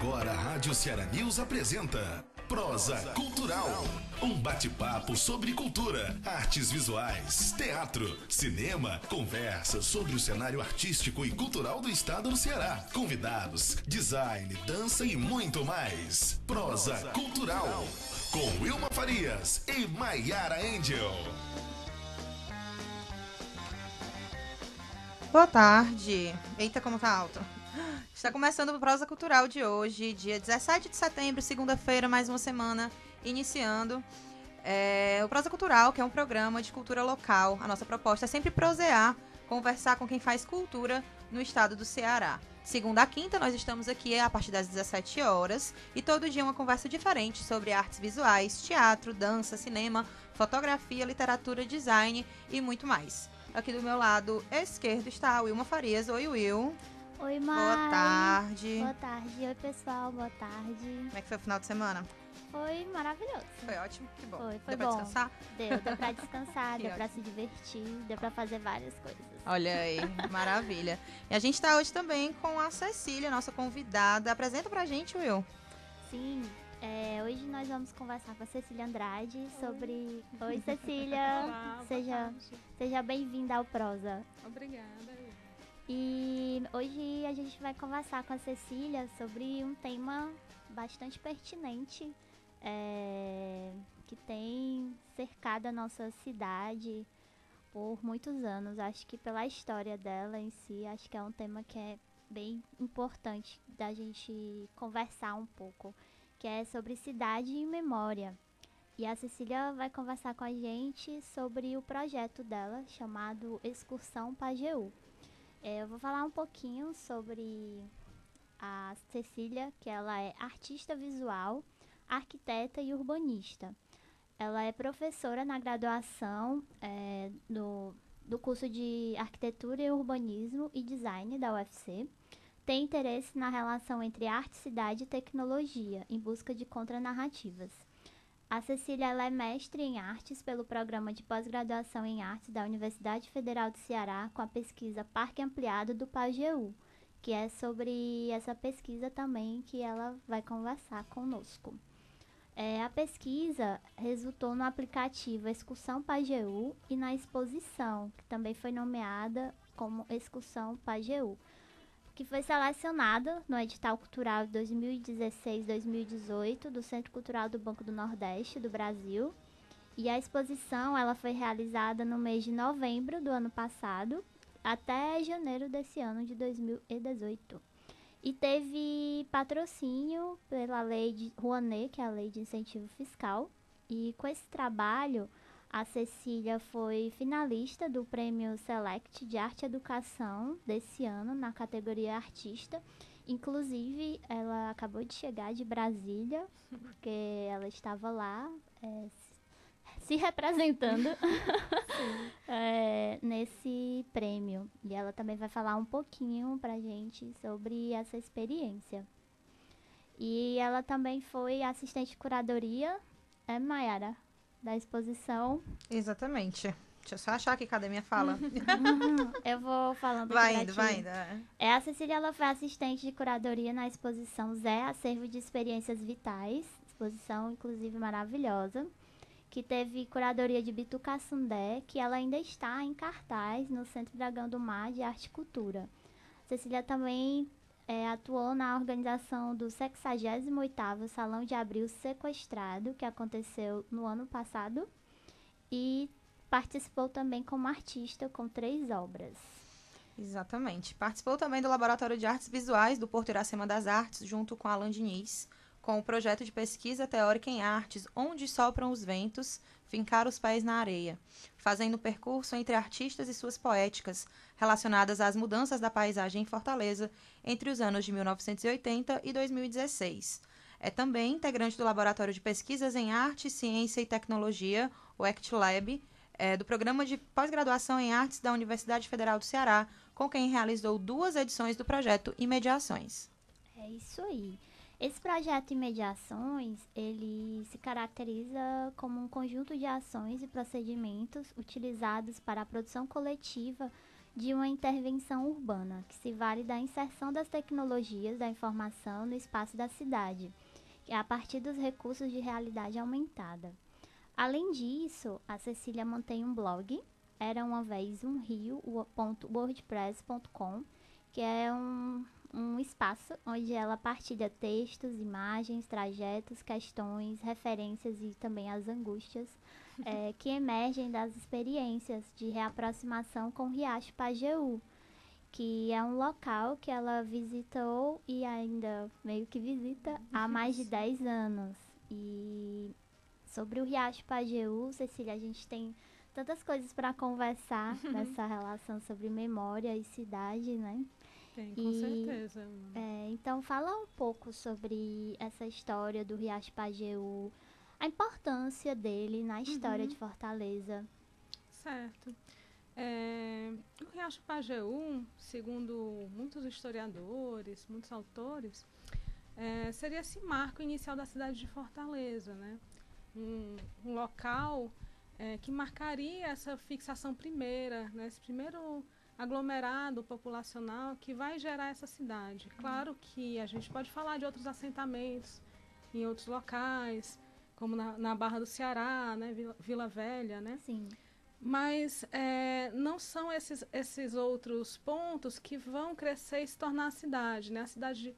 Agora a Rádio Ceará News apresenta Prosa Cultural. Um bate-papo sobre cultura, artes visuais, teatro, cinema, conversa sobre o cenário artístico e cultural do estado do Ceará. Convidados, design, dança e muito mais. Prosa Cultural. Com Wilma Farias e Maiara Angel. Boa tarde. Eita, como tá alto. Está começando o Prosa Cultural de hoje, dia 17 de setembro, segunda-feira, mais uma semana iniciando. O Prosa Cultural, que é um programa de cultura local. A nossa proposta é sempre prosear, conversar com quem faz cultura no estado do Ceará. Segunda a quinta, nós estamos aqui a partir das 17 horas e todo dia uma conversa diferente sobre artes visuais, teatro, dança, cinema, fotografia, literatura, design e muito mais. Aqui do meu lado esquerdo está a Wilma Farias. Oi, Will. Oi, Mai. Boa tarde. Boa tarde. Oi, pessoal. Boa tarde. Como é que foi o final de semana? Foi maravilhoso. Foi ótimo? Que bom. Foi Deu bom. pra descansar? Deu pra descansar, deu pra ótimo. se divertir, deu pra fazer várias coisas. Olha aí, maravilha. E a gente está hoje também com a Cecília, nossa convidada. Apresenta pra gente, Will. Sim, hoje nós vamos conversar com a Cecília Andrade sobre... Oi, Cecília. Olá, Seja bem-vinda ao Prosa. Obrigada. E hoje a gente vai conversar com a Cecília sobre um tema bastante pertinente, que tem cercado a nossa cidade por muitos anos. Acho que pela história dela em si, acho que é um tema que é bem importante da gente conversar um pouco, que é sobre cidade e memória. E a Cecília vai conversar com a gente sobre o projeto dela, chamado Excursão Pajeú. Eu vou falar um pouquinho sobre a Cecília, que ela é artista visual, arquiteta e urbanista. Ela é professora na graduação do curso de Arquitetura e Urbanismo e Design da UFC. Tem interesse na relação entre arte, cidade e tecnologia, em busca de contranarrativas. A Cecília ela é mestre em artes pelo programa de pós-graduação em artes da Universidade Federal do Ceará com a pesquisa Parque Ampliado do Pajeú, que é sobre essa pesquisa também que ela vai conversar conosco. A pesquisa resultou no aplicativo Excursão Pajeú e na exposição, que também foi nomeada como Excursão Pajeú, que foi selecionada no edital cultural 2016-2018 do Centro Cultural do Banco do Nordeste do Brasil. E a exposição ela foi realizada no mês de novembro do ano passado até janeiro desse ano de 2018. E teve patrocínio pela Lei de Rouanet, que é a Lei de Incentivo Fiscal. E com esse trabalho, a Cecília foi finalista do Prêmio Select de Arte e Educação desse ano, na categoria Artista. Inclusive, ela acabou de chegar de Brasília, porque ela estava lá se representando nesse prêmio. E ela também vai falar um pouquinho pra gente sobre essa experiência. E ela também foi assistente de curadoria, Maiara? Da exposição. Exatamente. Deixa eu só achar aqui, cadê minha fala? Eu vou falando Vai aqui indo, pra vai ti. indo. A Cecília ela foi assistente de curadoria na exposição Zé, Acervo de Experiências Vitais. Exposição, inclusive, maravilhosa. Que teve curadoria de Bituca Sundé, que ela ainda está em cartaz no Centro Dragão do Mar de Arte e Cultura. Cecília também atuou na organização do 68º Salão de Abril Sequestrado, que aconteceu no ano passado, e participou também como artista com 3 obras. Exatamente. Participou também do Laboratório de Artes Visuais do Porto Iracema das Artes, junto com Alan Diniz, com o projeto de pesquisa teórica em artes Onde Sopram os Ventos, Fincar os Pés na Areia, fazendo percurso entre artistas e suas poéticas, relacionadas às mudanças da paisagem em Fortaleza entre os anos de 1980 e 2016. É também integrante do Laboratório de Pesquisas em Arte, Ciência e Tecnologia, o ActLab, do Programa de Pós-Graduação em Artes da Universidade Federal do Ceará, com quem realizou 2 edições do projeto Imediações. É isso aí. Esse projeto Imediações, ele se caracteriza como um conjunto de ações e procedimentos utilizados para a produção coletiva de uma intervenção urbana, que se vale da inserção das tecnologias da informação no espaço da cidade, a partir dos recursos de realidade aumentada. Além disso, a Cecília mantém um blog, Era Uma Vez um Rio.wordpress.com, que é um espaço onde ela partilha textos, imagens, trajetos, questões, referências e também as angústias que emergem das experiências de reaproximação com o Riacho Pajeú, que é um local que ela visitou e ainda meio que visita há mais de 10 anos. E sobre o Riacho Pajeú, Cecília, a gente tem tantas coisas para conversar nessa relação sobre memória e cidade, né? Tem, com certeza. Então, fala um pouco sobre essa história do Riacho Pajeú, a importância dele na história de Fortaleza. Certo. O Riacho Pajeú, segundo muitos historiadores, muitos autores, seria esse marco inicial da cidade de Fortaleza, né? Um local que marcaria essa fixação primeira, né? Esse primeiro aglomerado populacional que vai gerar essa cidade. Claro que a gente pode falar de outros assentamentos em outros locais, como na Barra do Ceará, né? Vila Velha, né? Sim. Mas não são esses outros pontos que vão crescer e se tornar a cidade, né? A cidade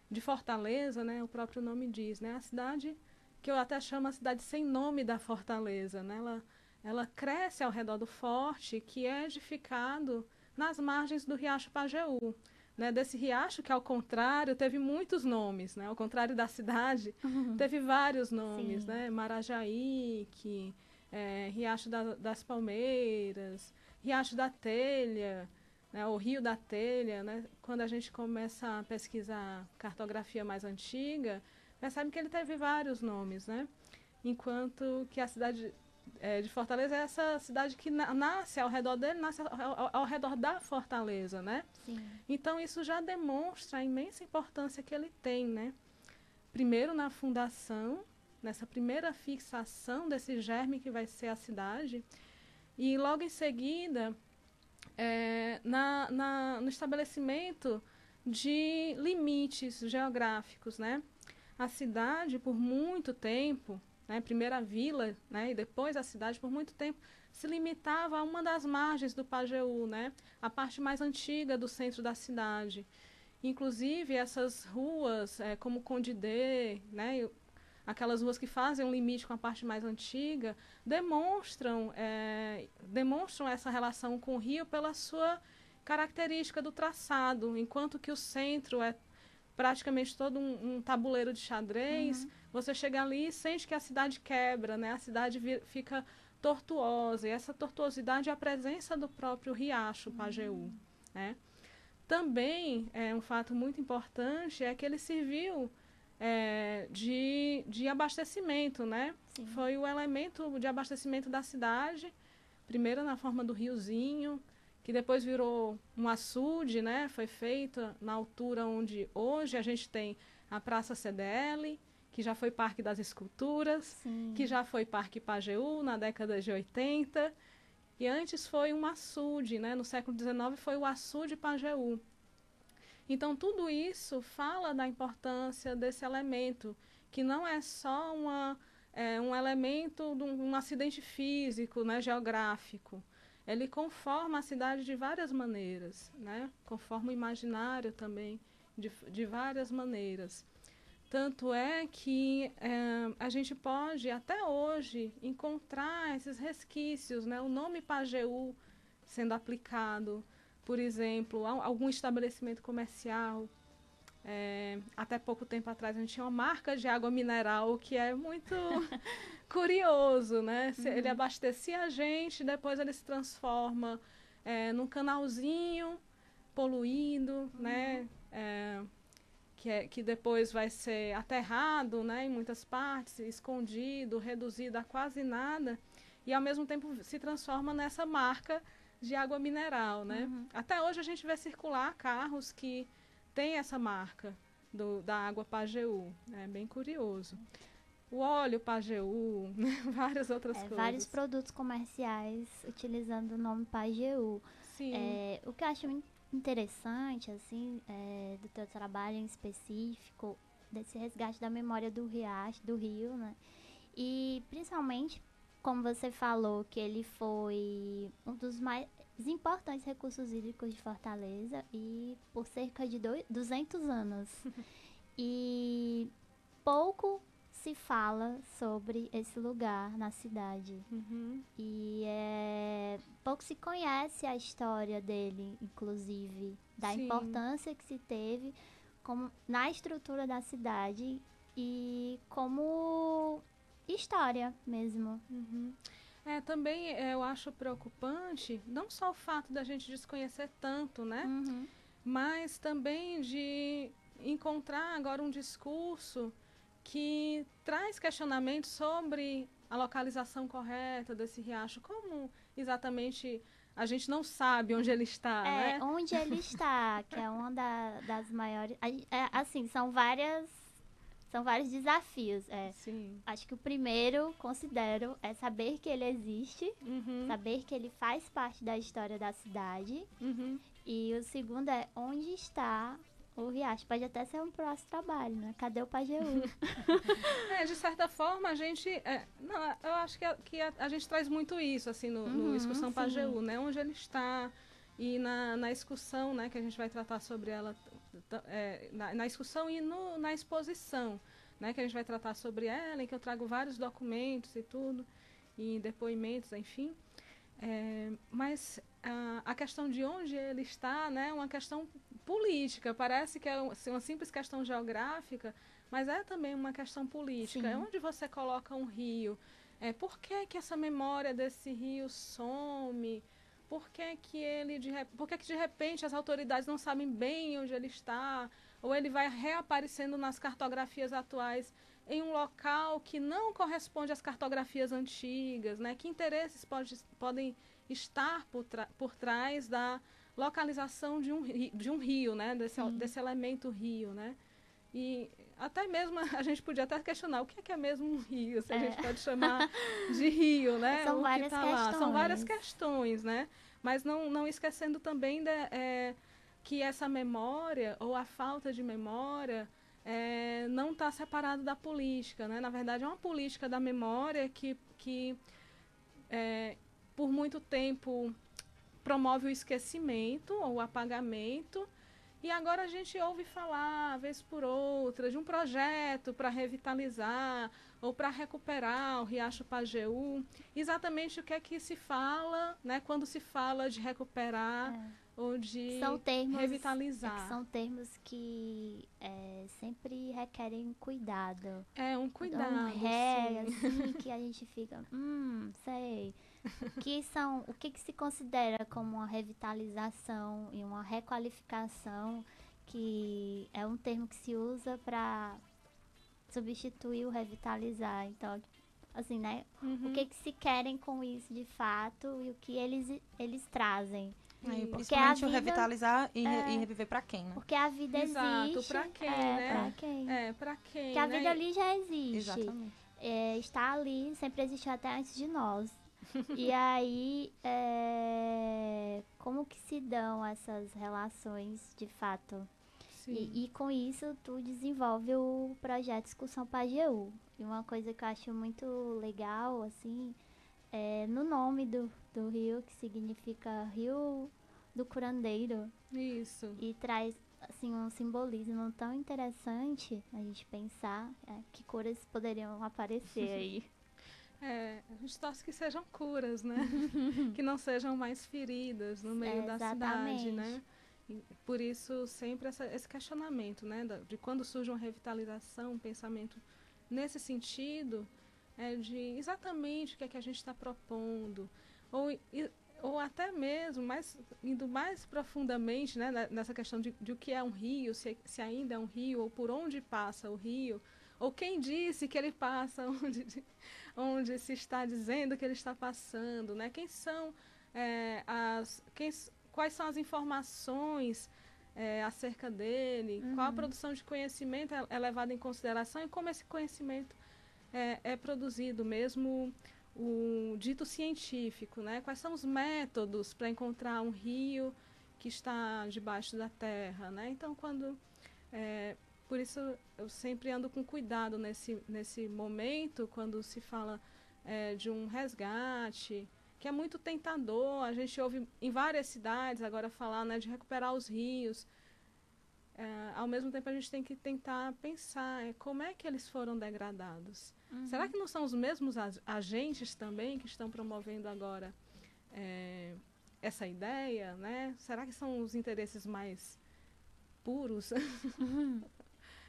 de Fortaleza, né? O próprio nome diz, né? A cidade que eu até chamo a cidade sem nome da Fortaleza, né? Ela cresce ao redor do forte, que é edificado nas margens do Riacho Pajeú, né? Desse riacho que, ao contrário, teve muitos nomes, né? Ao contrário da cidade, teve vários nomes, Sim. né? Marajaíque, Riacho das Palmeiras, Riacho da Telha, né? O Rio da Telha, né? Quando a gente começa a pesquisar cartografia mais antiga, percebe que ele teve vários nomes, né? Enquanto que a cidade de Fortaleza é essa cidade que nasce ao redor dele, nasce ao redor da Fortaleza, né? Sim. Então isso já demonstra a imensa importância que ele tem, né? Primeiro na fundação, nessa primeira fixação desse germe que vai ser a cidade, e logo em seguida no estabelecimento de limites geográficos, né? A cidade, por muito tempo, né, primeiro a vila, né, e depois a cidade, por muito tempo, se limitava a uma das margens do Pajeú, né, a parte mais antiga do centro da cidade. Inclusive, essas ruas, como Condidê, né, aquelas ruas que fazem um limite com a parte mais antiga, demonstram essa relação com o rio pela sua característica do traçado, enquanto que o centro é praticamente todo um tabuleiro de xadrez. Você chega ali e sente que a cidade quebra, né? A cidade fica tortuosa, e essa tortuosidade é a presença do próprio riacho Pajeú, né? Também, um fato muito importante é que ele serviu de abastecimento, né? Sim. Foi o elemento de abastecimento da cidade, primeiro na forma do riozinho, que depois virou um açude, né? Foi feito na altura onde hoje a gente tem a Praça CDL, que já foi Parque das Esculturas, Sim. que já foi Parque Pajeú na década de 80, e antes foi um açude, né? No século XIX foi o açude Pajeú. Então, tudo isso fala da importância desse elemento, que não é só um elemento de um acidente físico, né? Geográfico. Ele conforma a cidade de várias maneiras, né? Conforma o imaginário também de várias maneiras. Tanto é que a gente pode, até hoje, encontrar esses resquícios, né? O nome Pajeú sendo aplicado, por exemplo, a algum estabelecimento comercial. Até pouco tempo atrás a gente tinha uma marca de água mineral, que é muito curioso, né? Ele abastecia a gente, depois ele se transforma num canalzinho poluído, né? Que depois vai ser aterrado, né, em muitas partes, escondido, reduzido a quase nada, e ao mesmo tempo se transforma nessa marca de água mineral, né? Até hoje a gente vê circular carros que têm essa marca da água Pajeú. É bem curioso. o óleo Pajeú, né? Várias outras coisas. Vários produtos comerciais utilizando o nome Pajeú. Sim. O que eu acho interessante, assim, do teu trabalho em específico, desse resgate da memória do riacho, do rio, né? E principalmente, como você falou, que ele foi um dos mais importantes recursos hídricos de Fortaleza e por cerca de 200 anos. E pouco se fala sobre esse lugar na cidade. E pouco se conhece a história dele, inclusive, da Sim. importância que se teve como, na estrutura da cidade e como história mesmo. Também eu acho preocupante, não só o fato da gente desconhecer tanto, né? Mas também de encontrar agora um discurso que traz questionamentos sobre a localização correta desse riacho. Como exatamente a gente não sabe onde ele está, né? Onde ele está, que é uma das maiores... assim, são vários desafios. Sim. Acho que o primeiro, considero, é saber que ele existe, saber que ele faz parte da história da cidade. E o segundo é onde está o riacho. Pode até ser um próximo trabalho, né? Cadê o Pajeú? De certa forma, a gente... eu acho que a gente traz muito isso, assim, no Excursão Pajeú, né? Onde ele está. E na excursão, né? Que a gente vai tratar sobre ela... na excursão e na exposição, né? Que a gente vai tratar sobre ela, em que eu trago vários documentos e tudo. E depoimentos, enfim. Mas a questão de onde ele está, né, é uma questão política. Parece que é uma simples questão geográfica, mas é também uma questão política. Sim. É onde você coloca um rio. Por que essa memória desse rio some? Por que de repente as autoridades não sabem bem onde ele está? Ou ele vai reaparecendo nas cartografias atuais em um local que não corresponde às cartografias antigas, né? Que interesses podem estar por trás da localização de um rio, né? Desse elemento rio, né? E até mesmo a gente podia até questionar o que é mesmo um rio, se a gente pode chamar de rio, né? São várias questões. São várias questões, né? Mas não esquecendo também que essa memória ou a falta de memória não está separado da política, né? Na verdade, é uma política da memória que por muito tempo promove o esquecimento ou o apagamento. E agora a gente ouve falar, vez por outra, de um projeto para revitalizar ou para recuperar o Riacho Pajeú. Exatamente o que é que se fala, né, quando se fala de recuperar ou de revitalizar. São termos que sempre requerem cuidado. Um cuidado. Assim, que a gente fica, sei... O que se considera como uma revitalização e uma requalificação, que é um termo que se usa para substituir o revitalizar. Então, assim, né? O que se querem com isso de fato e o que eles trazem. Principalmente o revitalizar e reviver para quem, né? Porque a vida existe. Para quem, né? Para quem. Para quem, porque a vida ali já existe. Exatamente. Está ali, sempre existiu até antes de nós. E aí, como que se dão essas relações de fato? E com isso, tu desenvolve o projeto Excursão Pajeú. E uma coisa que eu acho muito legal, assim, no nome do rio, que significa Rio do Curandeiro. Isso. E traz, assim, um simbolismo tão interessante a gente pensar que curas poderiam aparecer aí. A gente torce que sejam curas, né? Que não sejam mais feridas no meio da cidade, né? E por isso, sempre esse questionamento, né? De quando surge uma revitalização, um pensamento nesse sentido, de exatamente o que é que a gente está propondo. Ou até mesmo, indo mais profundamente, né? Nessa questão de o que é um rio, se ainda é um rio, ou por onde passa o rio, ou quem disse que ele passa onde se está dizendo que ele está passando, né? Quem são quais são as informações acerca dele, qual a produção de conhecimento é levada em consideração e como esse conhecimento é produzido mesmo o dito científico, né? Quais são os métodos para encontrar um rio que está debaixo da terra, né? Então, por isso eu sempre ando com cuidado nesse momento, quando se fala de um resgate, que é muito tentador. A gente ouve em várias cidades agora falar, né, de recuperar os rios. Ao mesmo tempo, a gente tem que tentar pensar como é que eles foram degradados. Uhum. Será que não são os mesmos agentes também que estão promovendo agora essa ideia, né? Será que são os interesses mais puros? Uhum.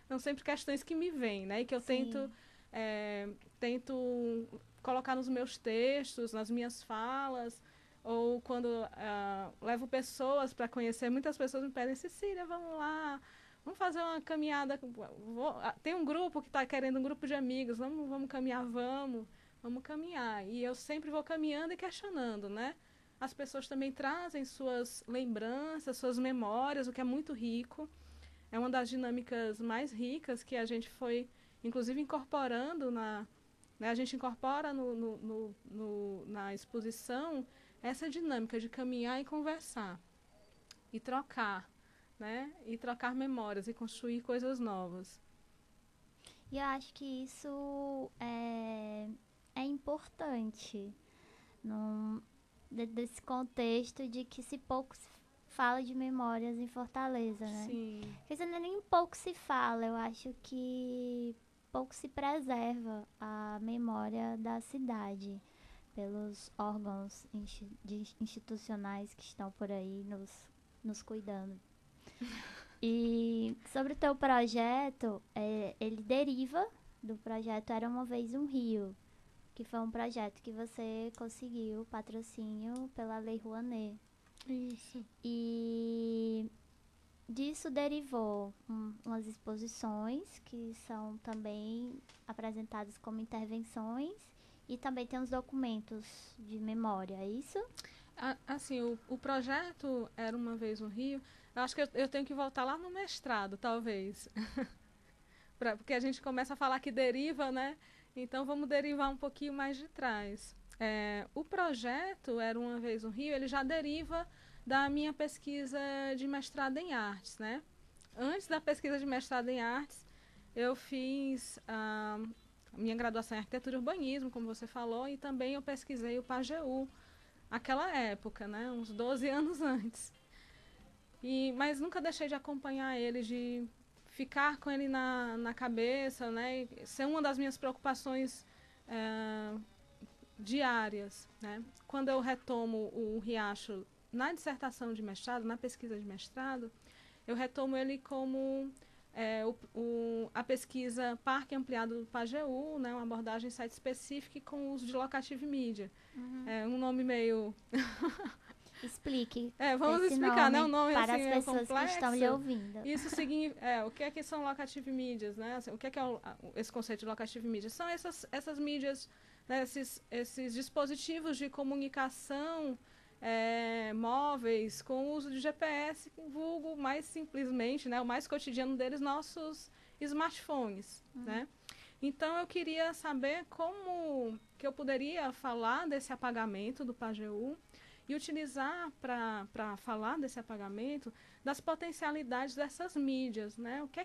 São sempre questões que me vêm, né? E que eu tento colocar nos meus textos, nas minhas falas, ou quando levo pessoas para conhecer. Muitas pessoas me pedem: Cecília, vamos lá, vamos fazer uma caminhada. Tem um grupo que está querendo, um grupo de amigos, vamos caminhar, vamos caminhar. E eu sempre vou caminhando e questionando, né? As pessoas também trazem suas lembranças, suas memórias, o que é muito rico. É uma das dinâmicas mais ricas que a gente foi, inclusive, incorporando a gente incorpora na exposição essa dinâmica de caminhar e conversar, e trocar, né? E trocar memórias e construir coisas novas. E eu acho que isso é importante desse contexto de que se pouco se fala de memórias em Fortaleza, né? Sim. Porque nem pouco se fala, eu acho que pouco se preserva a memória da cidade pelos órgãos institucionais que estão por aí nos cuidando. E sobre o teu projeto, ele deriva do projeto Era Uma Vez um Rio, que foi um projeto que você conseguiu patrocínio pela Lei Rouanet. Isso. E disso derivou umas exposições que são também apresentadas como intervenções, e também tem uns documentos de memória, é isso? Assim, o projeto Era Uma Vez um Rio, eu acho que eu tenho que voltar lá no mestrado, talvez. Porque a gente começa a falar que deriva, né? Então vamos derivar um pouquinho mais de trás. O projeto Era Uma Vez um Rio, ele já deriva da minha pesquisa de mestrado em artes, né? Antes da pesquisa de mestrado em artes, eu fiz a minha graduação em arquitetura e urbanismo, como você falou, e também eu pesquisei o Pajeú, aquela época, né? Uns 12 anos antes. Mas nunca deixei de acompanhar ele, de ficar com ele na cabeça, né? E ser uma das minhas preocupações diárias, né? Quando eu retomo o Riacho na dissertação de mestrado, na pesquisa de mestrado, eu retomo ele como a pesquisa Parque Ampliado do Pajeú, né, uma abordagem site específica com uso de locative media. Uhum. Um nome meio... Explique. Vamos explicar, né? O nome para assim, as pessoas complexo. Que estão lhe ouvindo. Isso o que são locative medias, né? Assim, o que é esse conceito de locative media? São essas mídias, né, esses dispositivos de comunicação móveis com o uso de GPS, vulgo mais simplesmente, né, o mais cotidiano deles, nossos smartphones, né? Então eu queria saber como que eu poderia falar desse apagamento do Pajeú e utilizar para falar desse apagamento das potencialidades dessas mídias, né? O que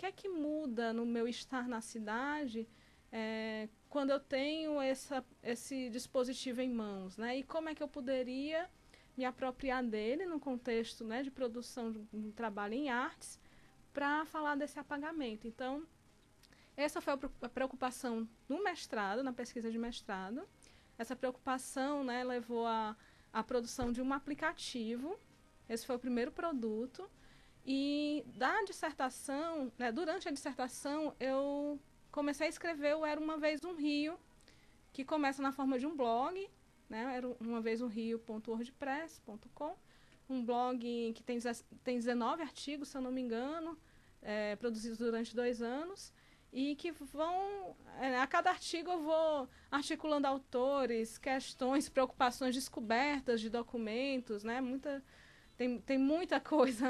é que muda no meu estar na cidade quando eu tenho esse dispositivo em mãos, né? E como é que eu poderia me apropriar dele no contexto, né, de produção de um trabalho em artes para falar desse apagamento. Então, essa foi a preocupação no mestrado, na pesquisa de mestrado. Essa preocupação, né, levou à produção de um aplicativo. Esse foi o primeiro produto. E da dissertação, né, durante a dissertação, eu comecei a escrever o Era Uma Vez um Rio, que começa na forma de um blog, né? Era uma vez um rio.wordpress.com, um blog que tem 19 artigos, se eu não me engano, produzidos durante 2 anos, e que vão... a cada artigo eu vou articulando autores, questões, preocupações, descobertas de documentos, né? Tem muita coisa,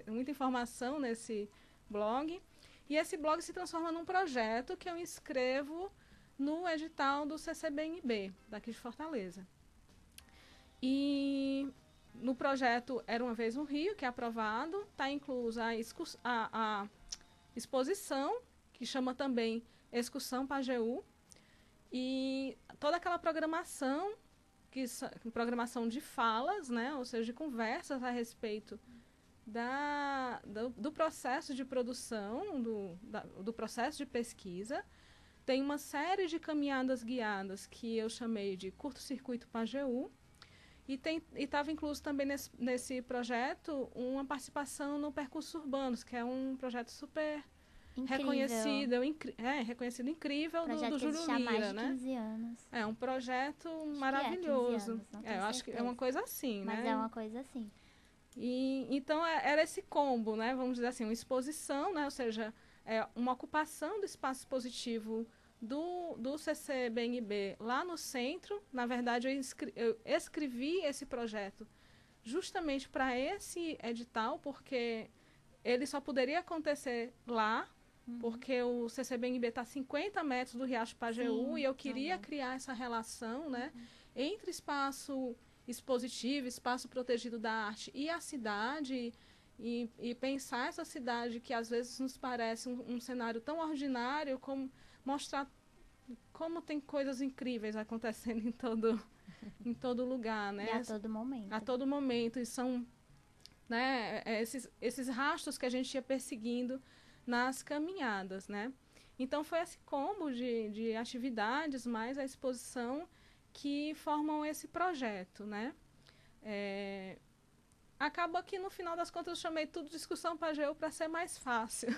muita informação nesse blog. E esse blog se transforma num projeto que eu inscrevo no edital do CCBNB, daqui de Fortaleza. E no projeto Era Uma Vez no Rio, que é aprovado, está inclusa a exposição, que chama também Excursão Pajeú, e toda aquela programação, programação de falas, né, ou seja, de conversas a respeito do processo de produção, do processo de pesquisa. Tem uma série de caminhadas guiadas que eu chamei de Curto-Circuito Pajeú, e estava incluso também nesse projeto uma participação no Percursos Urbanos, que é um projeto super reconhecido, reconhecido incrível do Júlio Lira, né? 15 anos. É um projeto maravilhoso. 15 anos, eu acho que é uma coisa assim, mas né? é uma coisa assim. E então era esse combo, né? Vamos dizer assim, uma exposição, né? Ou seja, uma ocupação do espaço expositivo do CCBNB lá no centro. Na verdade, eu escrevi esse projeto justamente para esse edital, porque ele só poderia acontecer lá, porque o CCBNB está a 50 metros do Riacho Pajeú, e eu queria criar essa relação, né, entre espaço expositivo, espaço protegido da arte e a cidade, e pensar essa cidade que às vezes nos parece um cenário tão ordinário, como mostrar como tem coisas incríveis acontecendo em todo lugar, né? E a todo momento. A todo momento, e são, né, esses rastros que a gente ia perseguindo nas caminhadas, né? Então foi esse combo de atividades mais a exposição que formam esse projeto, né? Acaba que no final das contas eu chamei tudo de Excursão Pajeú para ser mais fácil.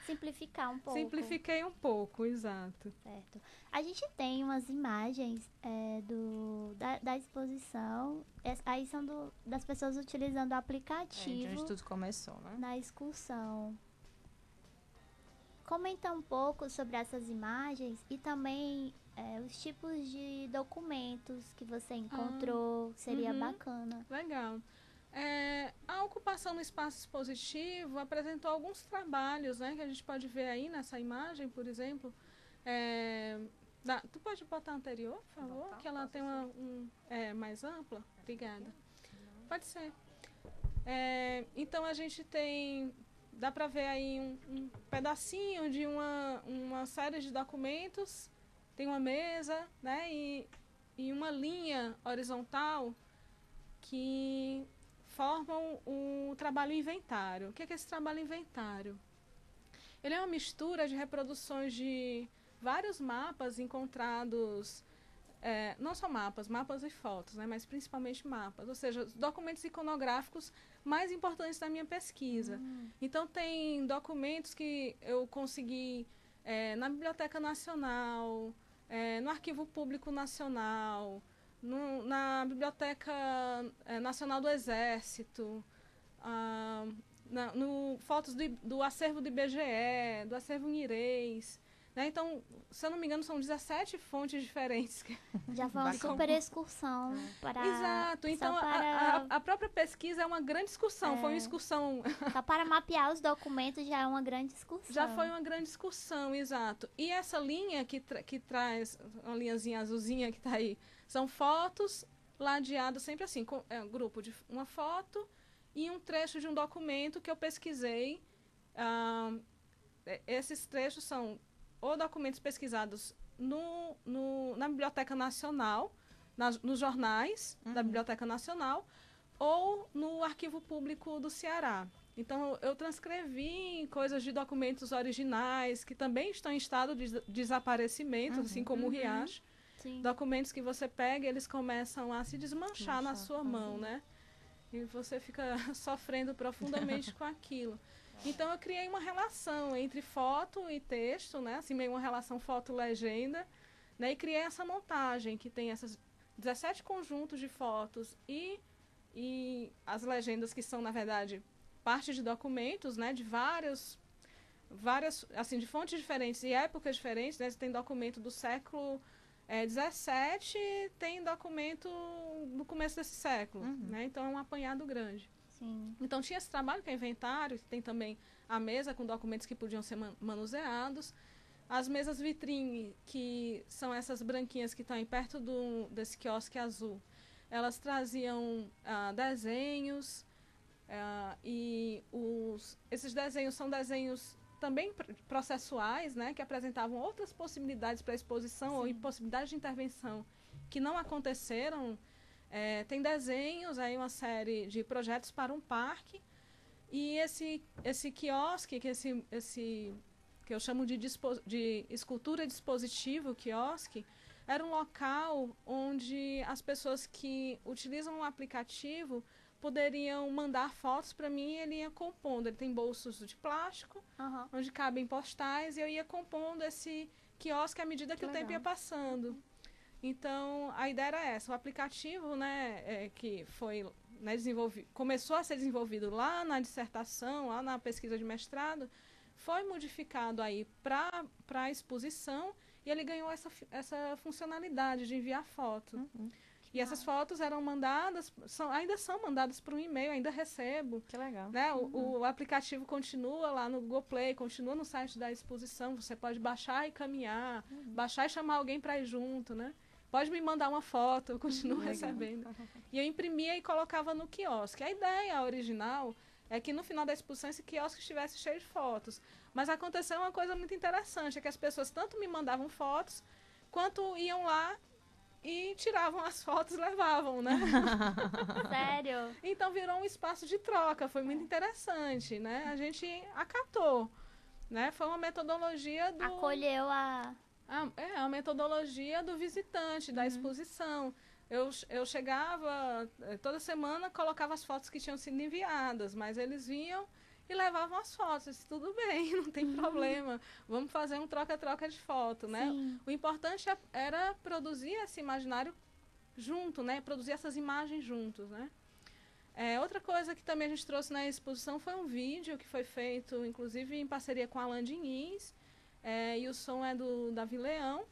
Simplificar um pouco. Simplifiquei um pouco, exato. Certo. A gente tem umas imagens da exposição, aí são das pessoas utilizando o aplicativo. De onde tudo começou, né? Na excursão. Comenta um pouco sobre essas imagens e também os tipos de documentos que você encontrou, seria bacana. Legal. A ocupação no espaço expositivo apresentou alguns trabalhos, né, que a gente pode ver aí nessa imagem, por exemplo. Tu pode botar a anterior, por favor? Que ela tem mais ampla. Obrigada. Pode ser. Então a gente tem... Dá para ver aí um pedacinho de uma série de documentos. Tem uma mesa, né, e uma linha horizontal que formam o trabalho inventário. O que é esse trabalho inventário? Ele é uma mistura de reproduções de vários mapas encontrados, não só mapas e fotos, né, mas principalmente mapas, ou seja, os documentos iconográficos mais importantes da minha pesquisa. Então, tem documentos que eu consegui na Biblioteca Nacional, no Arquivo Público Nacional, na Biblioteca Nacional do Exército, fotos do acervo do IBGE, do acervo Nirês. Né? Então, se eu não me engano, são 17 fontes diferentes. Já foi uma super excursão. Exato. Então, a própria pesquisa é uma grande excursão. Foi uma excursão... Só para mapear os documentos já é uma grande excursão. Já foi uma grande excursão, exato. E essa linha que traz, uma linhazinha azulzinha que está aí, são fotos ladeadas sempre assim, com um grupo de uma foto e um trecho de um documento que eu pesquisei. Esses trechos são ou documentos pesquisados na Biblioteca Nacional, nos jornais da Biblioteca Nacional, ou no Arquivo Público do Ceará. Então, eu transcrevi coisas de documentos originais, que também estão em estado de desaparecimento, assim como o Riacho. Sim. Documentos que você pega, eles começam a se desmanchar na sua mão, né? E você fica sofrendo profundamente com aquilo. Então, eu criei uma relação entre foto e texto, né? Assim, meio uma relação foto-legenda, né? E criei essa montagem, que tem essas 17 conjuntos de fotos e as legendas que são, na verdade, parte de documentos, né? De várias, assim, de fontes diferentes e épocas diferentes, né? Você tem documento do século 17, tem documento no começo desse século, né? Então, é um apanhado grande. Sim. Então tinha esse trabalho que é inventário, tem também a mesa com documentos que podiam ser manuseados. As mesas vitrine, que são essas branquinhas que estão aí perto desse quiosque azul, elas traziam desenhos, e esses desenhos são desenhos também processuais, né, que apresentavam outras possibilidades para exposição. Sim. Ou possibilidades de intervenção que não aconteceram. Tem desenhos, aí uma série de projetos para um parque, e esse quiosque, que eu chamo de escultura dispositivo quiosque, era um local onde as pessoas que utilizam o aplicativo poderiam mandar fotos para mim, e ele ia compondo. Ele tem bolsos de plástico, onde cabem postais, e eu ia compondo esse quiosque à medida que o tempo ia passando. Então, a ideia era essa. O aplicativo, né, que foi, né, começou a ser desenvolvido lá na dissertação, lá na pesquisa de mestrado, foi modificado aí para a exposição, e ele ganhou essa funcionalidade de enviar foto. E essas fotos eram mandadas, ainda são mandadas por um e-mail, ainda recebo. Que legal. Né? O aplicativo continua lá no Google Play, continua no site da exposição, você pode baixar e caminhar, baixar e chamar alguém para ir junto, né? Pode me mandar uma foto, eu continuo recebendo. E eu imprimia e colocava no quiosque. A ideia original é que no final da exposição esse quiosque estivesse cheio de fotos. Mas aconteceu uma coisa muito interessante, é que as pessoas tanto me mandavam fotos, quanto iam lá e tiravam as fotos e levavam, né? Sério? Então virou um espaço de troca, foi muito interessante, né? A gente acatou, né? Foi uma metodologia acolheu a metodologia do visitante, da exposição. Eu chegava, toda semana colocava as fotos que tinham sido enviadas, mas eles vinham e levavam as fotos. Eu disse, tudo bem, não tem problema, vamos fazer um troca-troca de foto, né? Sim. O importante era produzir esse imaginário junto, né? Produzir essas imagens juntos, né? Outra coisa que também a gente trouxe na exposição foi um vídeo que foi feito, inclusive, em parceria com a Alain Diniz, e o som é do Davi Leão,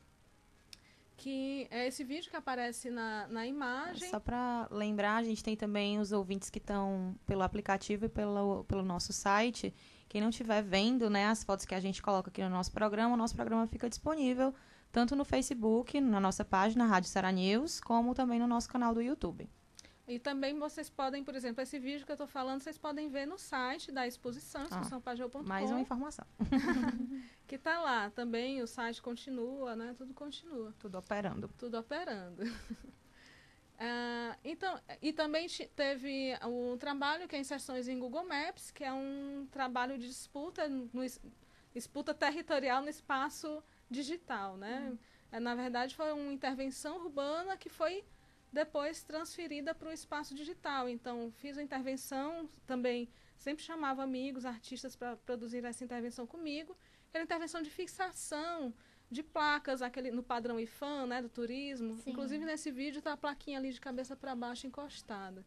que é esse vídeo que aparece na imagem. Só para lembrar, a gente tem também os ouvintes que estão pelo aplicativo e pelo nosso site. Quem não estiver vendo, né, as fotos que a gente coloca aqui no nosso programa, o nosso programa fica disponível tanto no Facebook, na nossa página Rádio Ceará News, como também no nosso canal do YouTube. E também vocês podem, por exemplo, esse vídeo que eu estou falando, vocês podem ver no site da exposição, exposiçãopageu.com. Mais uma informação. Que está lá também, o site continua, né? Tudo continua. Tudo operando. Tudo operando. Então, e também teve um trabalho que é inserções em Google Maps, que é um trabalho de disputa territorial no espaço digital, né? Na verdade, foi uma intervenção urbana que foi depois transferida para o espaço digital. Então, fiz a intervenção, também sempre chamava amigos, artistas para produzir essa intervenção comigo. Era intervenção de fixação de placas, no padrão IFAM, né, do turismo. Sim. Inclusive, nesse vídeo está a plaquinha ali de cabeça para baixo encostada.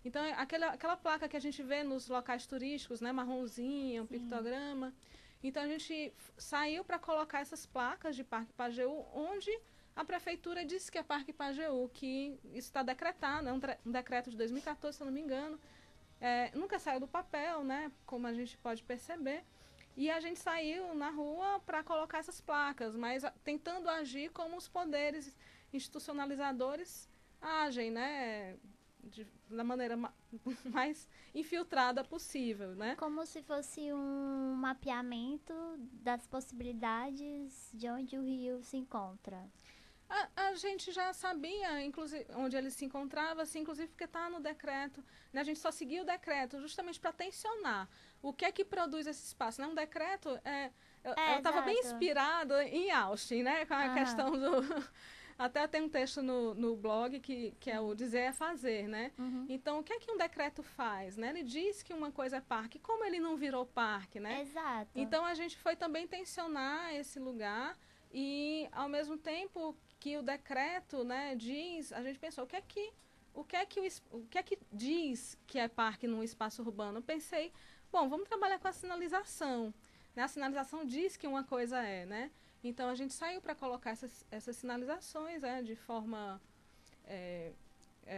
Então, aquela placa que a gente vê nos locais turísticos, né, marronzinha, um pictograma. Então, a gente saiu para colocar essas placas de Parque Pajeú, onde a prefeitura disse que é Parque Pajeú, que isso está decretado, é um decreto de 2014, se eu não me engano. Nunca saiu do papel, né, como a gente pode perceber. E a gente saiu na rua para colocar essas placas, mas tentando agir como os poderes institucionalizadores agem, né, da maneira mais infiltrada possível, né? Como se fosse um mapeamento das possibilidades de onde o rio se encontra. A gente já sabia, inclusive, onde ele se encontrava, assim, inclusive porque está no decreto, né? A gente só seguiu o decreto justamente para tensionar o que é que produz esse espaço, né? Um decreto, eu estava bem inspirada em Austin, né? Com a questão do... Até tem um texto no blog que é o dizer é fazer, né? Então, o que é que um decreto faz, né? Ele diz que uma coisa é parque, como ele não virou parque, né? Exato. Então, a gente foi também tensionar esse lugar e, ao mesmo tempo que o decreto, né, diz, a gente pensou, o que é que diz que é parque num espaço urbano? Eu pensei, bom, vamos trabalhar com a sinalização, né? A sinalização diz que uma coisa é, né? Então, a gente saiu para colocar essas sinalizações, de forma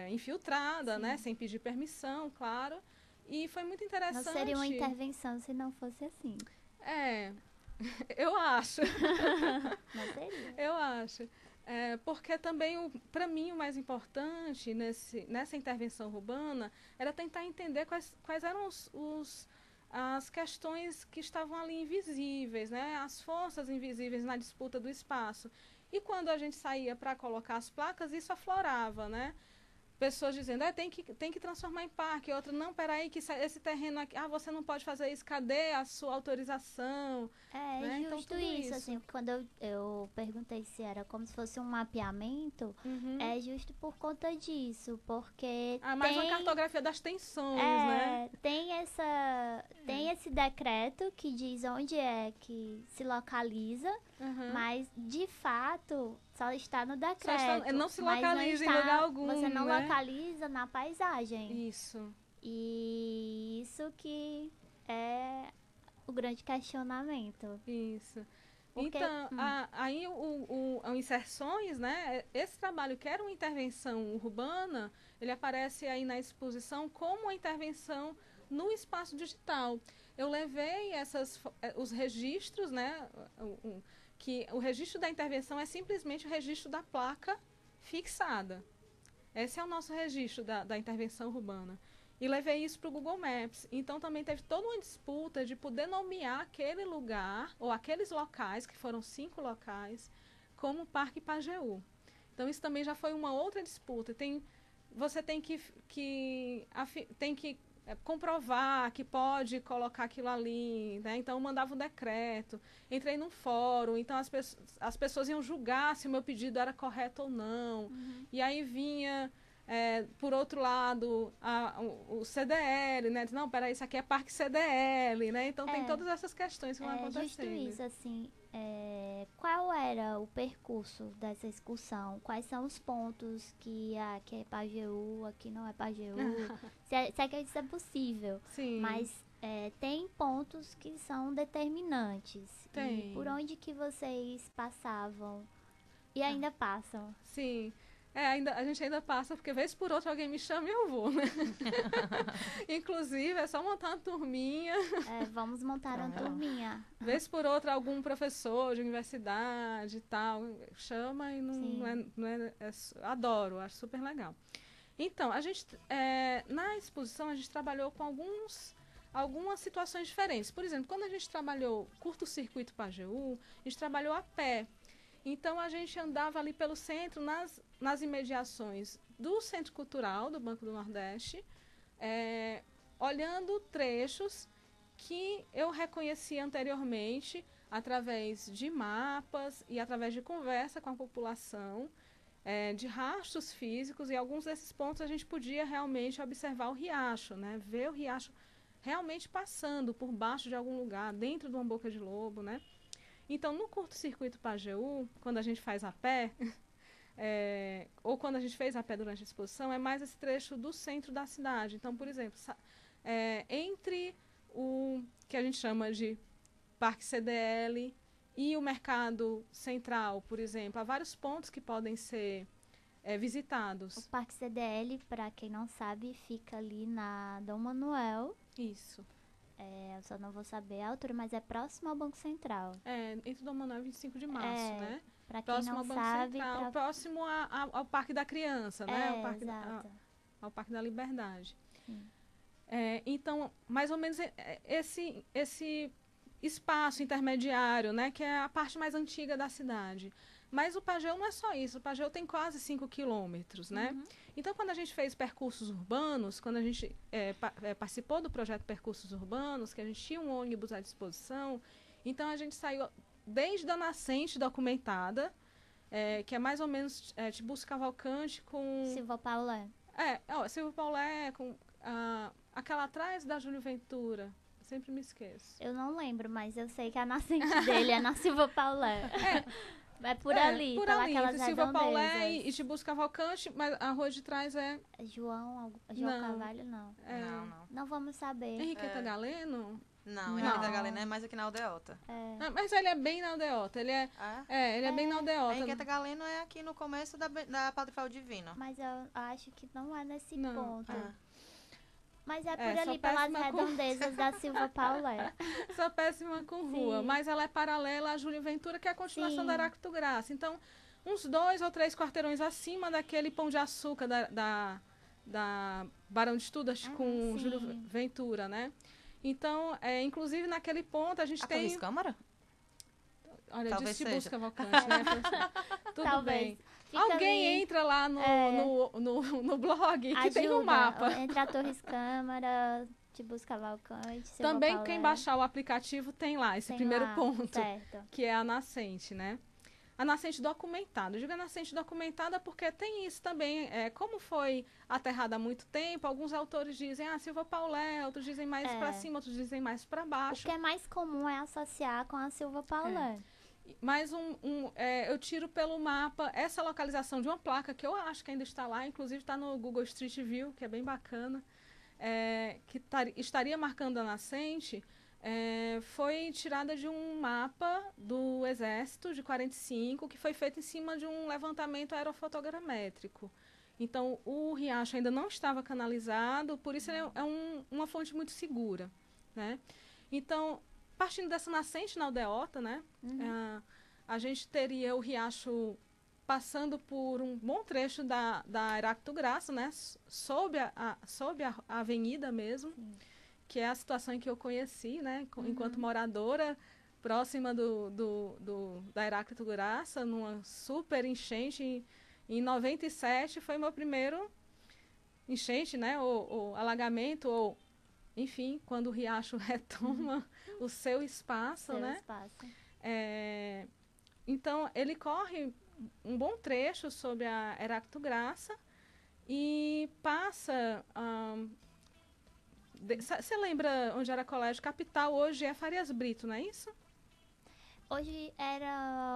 infiltrada, né? Sem pedir permissão, claro. E foi muito interessante. Não seria uma intervenção se não fosse assim. Eu acho. Não seria. Eu acho. Porque também, para mim, o mais importante nessa intervenção urbana era tentar entender quais eram as questões que estavam ali invisíveis, né? As forças invisíveis na disputa do espaço. E quando a gente saía para colocar as placas, isso aflorava, né? Pessoas dizendo, tem que transformar em parque. Outra, não, peraí, que esse terreno aqui, você não pode fazer isso, cadê a sua autorização? É justo então, isso, assim, quando eu perguntei se era como se fosse um mapeamento, é justo por conta disso, porque mais uma cartografia das tensões, né? Tem esse decreto que diz onde é que se localiza, mas, de fato, só está no decreto. Não se localiza em lugar algum, você não localiza na paisagem. Isso. E isso que é o grande questionamento. Isso. Porque, então, aí o Inserções, né? Esse trabalho que era uma intervenção urbana, ele aparece aí na exposição como uma intervenção no espaço digital. Eu levei os registros, né? Que o registro da intervenção é simplesmente o registro da placa fixada. Esse é o nosso registro da intervenção urbana. E levei isso para o Google Maps. Então, também teve toda uma disputa de poder nomear aquele lugar, ou aqueles locais, que foram 5 locais, como Parque Pajeú. Então, isso também já foi uma outra disputa. Você tem que comprovar que pode colocar aquilo ali, né? Então, eu mandava um decreto, entrei num fórum, então as pessoas iam julgar se o meu pedido era correto ou não. E aí vinha... por outro lado, o CDL, né? Não, peraí, isso aqui é Parque CDL, né? Então tem todas essas questões que vão acontecendo. Justo isso, assim, qual era o percurso dessa excursão? Quais são os pontos que aqui é Pajeú, aqui não é Pajeú? se é que isso é possível. Sim. Mas tem pontos que são determinantes. Tem. E por onde que vocês passavam? E ainda passam? Sim. A gente ainda passa, porque vez por outra alguém me chama e eu vou, né? Inclusive, é só montar uma turminha. Vamos montar uma turminha. Vez por outra, algum professor de universidade e tal, chama e adoro, acho super legal. Então, a gente, na exposição, a gente trabalhou com algumas situações diferentes. Por exemplo, quando a gente trabalhou curto-circuito Pajeú, a gente trabalhou a pé. Então, a gente andava ali pelo centro, nas imediações do Centro Cultural do Banco do Nordeste, olhando trechos que eu reconhecia anteriormente através de mapas e através de conversa com a população, de rastros físicos, e alguns desses pontos a gente podia realmente observar o riacho, né? Ver o riacho realmente passando por baixo de algum lugar, dentro de uma boca de lobo, né? Então, no curto-circuito Pajeú, quando a gente faz a pé, ou quando a gente fez a pé durante a exposição, é mais esse trecho do centro da cidade. Então, por exemplo, entre o que a gente chama de Parque CDL e o Mercado Central, por exemplo, há vários pontos que podem ser visitados. O Parque CDL, para quem não sabe, fica ali na Dom Manuel. Isso. Eu só não vou saber a altura, mas é próximo ao Banco Central. Entre Dom Manuel e 25 de março, né? Para quem próximo não ao Banco sabe... Central, próximo ao Parque da Criança, né? Exato. Ao Parque da Liberdade. Sim. Então, mais ou menos esse espaço intermediário, né? Que é a parte mais antiga da cidade. Mas o Pajeú não é só isso. O Pajeú tem quase 5 quilômetros, né? Então, quando a gente fez percursos urbanos, quando a gente participou do projeto Percursos Urbanos, que a gente tinha um ônibus à disposição, então a gente saiu desde a nascente documentada, que é mais ou menos Tiburcio Cavalcante com... Silva Paulé. Silva Paulé com aquela atrás da Júlio Ventura. Sempre me esqueço. Eu não lembro, mas eu sei que a nascente dele é na Silva Paulé. É por ali, por ali, entre Silva Paulé e Tiburcio Cavalcante, mas a rua de trás é... João Carvalho, não. Não. Não vamos saber. Henriqueta Galeno? Não, Henriqueta Galeno é mais aqui na Aldeota. Mas ele é bem na Aldeota. Ele é bem na Aldeota. Henriqueta Galeno é aqui no começo da Padre Fábio Divino. Mas eu acho que não é nesse ponto. Mas é por sou ali, pelas péssima com- redondezas da Silva Paulé. Sou péssima com rua, Sim. mas ela é paralela à Júlio Ventura, que é a continuação Sim. da Heráclito Graça. Então, uns 2 ou 3 quarteirões acima daquele Pão de Açúcar da Barão de Estudas com sim. Júlio Ventura, né? Então, inclusive naquele ponto a gente A tem... Torres Câmara? Olha, Talvez disse seja. busca vacante, né? Tudo Talvez. bem. Fica Alguém ali, entra lá no blog que tem um ajuda, mapa. Entre a Torres Câmara, de Busca Valcante, Silva Também Paulé, quem baixar o aplicativo tem lá esse tem primeiro lá, ponto, Certo. que é a nascente, né? A nascente documentada. Eu digo a nascente documentada porque tem isso também. Como foi aterrada há muito tempo, alguns autores dizem, Silva Paulé, outros dizem mais para cima, outros dizem mais para O baixo. que é mais comum é associar com a Silva Paulé. Mas eu tiro pelo mapa essa localização de uma placa que eu acho que ainda está lá, inclusive está no Google Street View, que é bem bacana, que estaria marcando a nascente, foi tirada de um mapa do Exército de 45, que foi feito em cima de um levantamento aerofotogramétrico. Então, o riacho ainda não estava canalizado, por isso ele é uma fonte muito segura, né? Então, partindo dessa nascente na aldeota, né? A gente teria o riacho passando por um bom trecho da Heráclito Graça, né? Sob a avenida mesmo, que é a situação em que eu conheci, né? Enquanto moradora, próxima da Heráclito Graça, numa super enchente. Em 97 foi meu primeiro enchente, né? Ou alagamento, ou enfim, quando o riacho retoma o seu espaço, né? Espaço. Então, ele corre um bom trecho sobre a Heráclito Graça e passa... Você lembra onde era Colégio Capital? Hoje é Farias Brito, não é isso? Hoje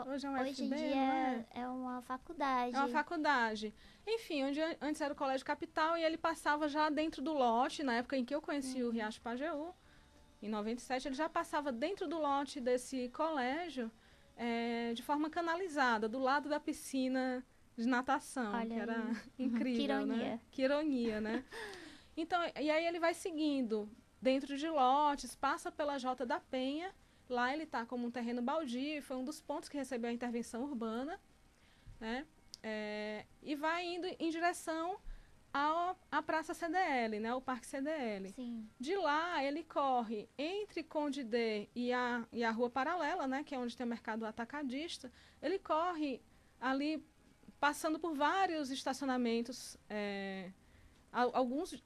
Hoje é um hoje FD, em não dia é uma faculdade. É uma faculdade. Enfim, onde antes era o Colégio Capital e ele passava já dentro do lote, na época em que eu conheci o Riacho Pajeú, em 97, ele já passava dentro do lote desse colégio de forma canalizada, do lado da piscina de natação, Olha que era aí. incrível, Que ironia. né? Que ironia, né? Então, e aí ele vai seguindo dentro de lotes, passa pela Jota da Penha, lá ele está como um terreno baldio, foi um dos pontos que recebeu a intervenção urbana, né? E vai indo em direção à Praça CDL, né? O Parque CDL. Sim. De lá, ele corre entre Conde D e a Rua Paralela, né? Que é onde tem o mercado atacadista. Ele corre ali, passando por vários estacionamentos, alguns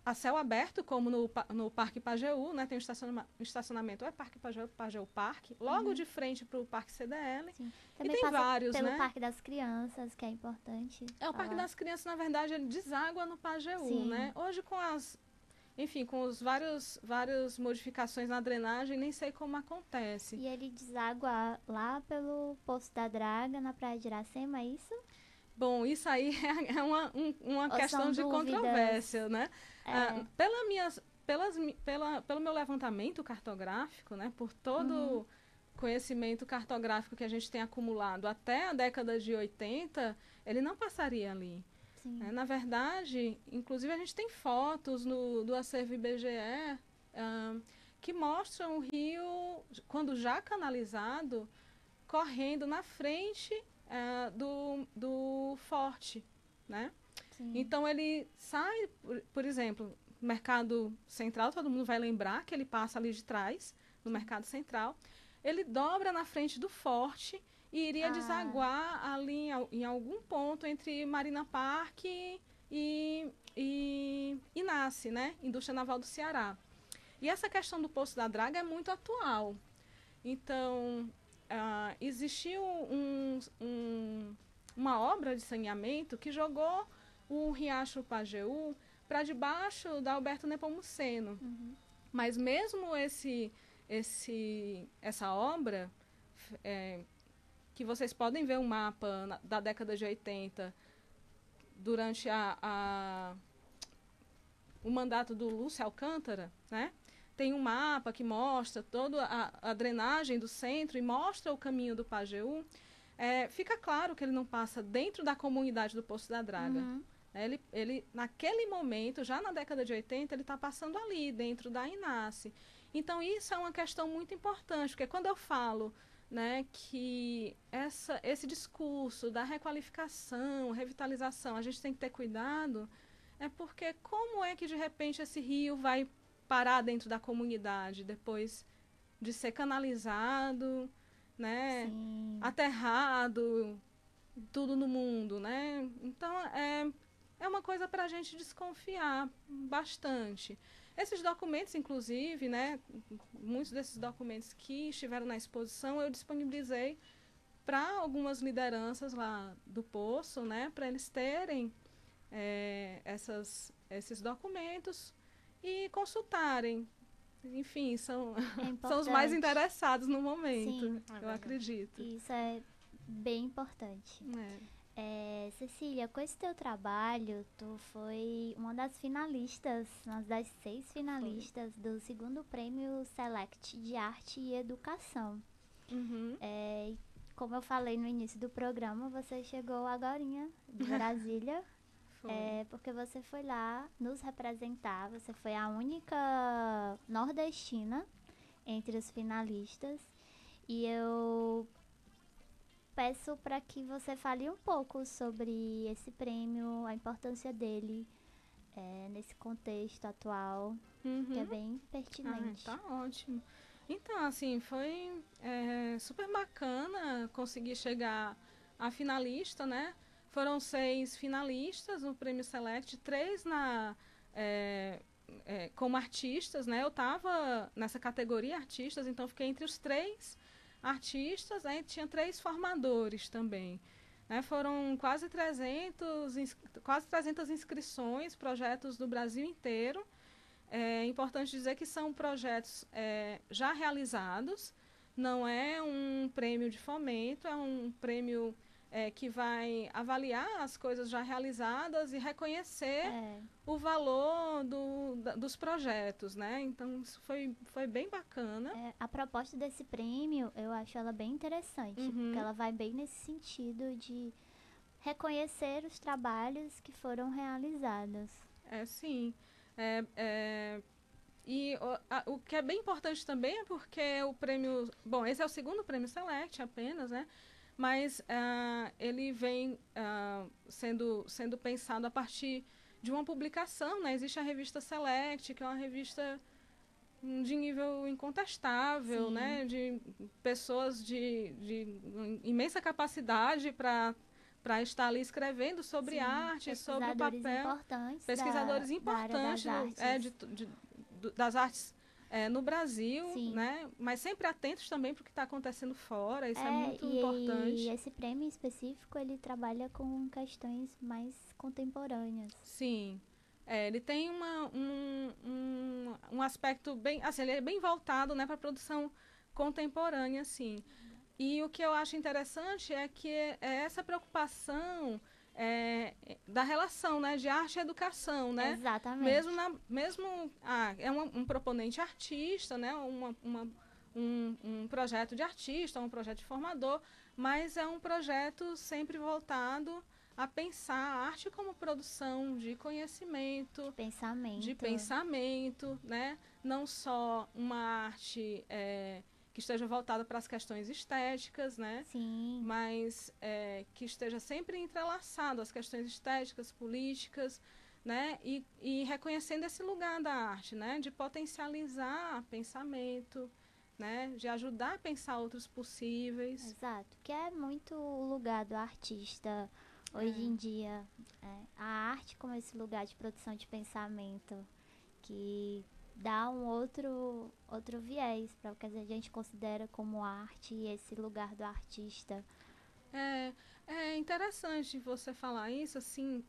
a céu aberto, como no Parque Pajeú, né? Tem um estacionamento, Parque Pajeú, Pajeú Parque, logo de frente para o Parque CDL. Sim. E Também tem passa vários, pelo né? Parque das Crianças, que é importante. O Parque falar. das Crianças, na verdade, ele deságua no Pajeú, Sim. né? Hoje, com os várias modificações na drenagem, nem sei como acontece. E ele deságua lá pelo Poço da Draga, na Praia de Iracema, é isso? Bom, isso aí é uma Ou questão são de dúvidas? controvérsia, né? É. Pelo meu levantamento cartográfico, né? Por todo o conhecimento cartográfico que a gente tem acumulado até a década de 80, ele não passaria ali. Sim. Na verdade, inclusive a gente tem fotos do acervo IBGE que mostram o rio, quando já canalizado, correndo na frente do forte, né? Sim. Então ele sai, por exemplo, Mercado Central, todo mundo vai lembrar que ele passa ali de trás, no Mercado Central, ele dobra na frente do forte e iria desaguar ali em algum ponto entre Marina Parque e Inácio, né? Indústria Naval do Ceará. E essa questão do Poço da Draga é muito atual. Então, existiu uma obra de saneamento que jogou o Riacho Pajeú para debaixo da Alberto Nepomuceno. Mas mesmo essa obra, que vocês podem ver um mapa da década de 80, durante o mandato do Lúcio Alcântara, né? Tem um mapa que mostra toda a drenagem do centro e mostra o caminho do Pajeú. Fica claro que ele não passa dentro da comunidade do Poço da Draga. Ele, naquele momento, já na década de 80, ele está passando ali, dentro da INASE. Então, isso é uma questão muito importante, porque quando eu falo, né, que esse discurso da requalificação, revitalização, a gente tem que ter cuidado, é porque como é que, de repente, esse rio vai parar dentro da comunidade, depois de ser canalizado, né, aterrado, tudo no mundo, né? Então, é uma coisa para a gente desconfiar bastante. Esses documentos, inclusive, né, muitos desses documentos que estiveram na exposição, eu disponibilizei para algumas lideranças lá do Poço, né, para eles terem esses documentos e consultarem. Enfim, são os mais interessados no momento, eu acredito. Isso é bem importante. Cecília, com esse teu trabalho, tu foi uma das finalistas, uma das 6 finalistas do 2º Prêmio Select de Arte e Educação. Como eu falei no início do programa, você chegou agorinha de Brasília, porque você foi lá nos representar, você foi a única nordestina entre os finalistas, e eu peço para que você fale um pouco sobre esse prêmio, a importância dele nesse contexto atual, que é bem pertinente. Tá ótimo. Então, assim, foi super bacana conseguir chegar a finalista, né? Foram 6 finalistas no Prêmio Select, 3 como artistas, né? Eu estava nessa categoria artistas, então fiquei entre os 3 artistas, né? Tinha 3 formadores também. Né? Foram quase 300 inscrições, projetos do Brasil inteiro. É importante dizer que são projetos já realizados, não é um prêmio de fomento, é um prêmio que vai avaliar as coisas já realizadas e reconhecer o valor dos projetos, né? Então, isso foi bem bacana. A proposta desse prêmio, eu acho ela bem interessante, porque ela vai bem nesse sentido de reconhecer os trabalhos que foram realizados. Sim. E o que é bem importante também é porque o prêmio... Bom, esse é o 2º Prêmio Select apenas, né? Mas ele vem sendo pensado a partir de uma publicação, né? Existe a revista Select, que é uma revista de nível incontestável, né? De pessoas de imensa capacidade para estar ali escrevendo sobre arte, sobre o papel. Pesquisadores importantes das artes no Brasil, né? Mas sempre atentos também para o que está acontecendo fora, isso é muito importante. E esse prêmio específico, ele trabalha com questões mais contemporâneas. Sim. Ele tem um aspecto bem... Assim, ele é bem voltado, né, para a produção contemporânea, assim. E o que eu acho interessante é que essa preocupação da relação, né, de arte e educação, né? Exatamente. É um proponente artista, né? Um projeto de artista, um projeto de formador, mas é um projeto sempre voltado a pensar a arte como produção de conhecimento, de pensamento, né? Não só uma arte que esteja voltada para as questões estéticas, né? Sim. Mas que esteja sempre entrelaçado às questões estéticas, políticas, né? E reconhecendo esse lugar da arte, né? De potencializar pensamento, né? De ajudar a pensar outros possíveis. Exato, que é muito o lugar do artista hoje em dia. A arte como esse lugar de produção de pensamento, que dá um outro viés para o que a gente considera como arte e esse lugar do artista. É interessante você falar isso, assim,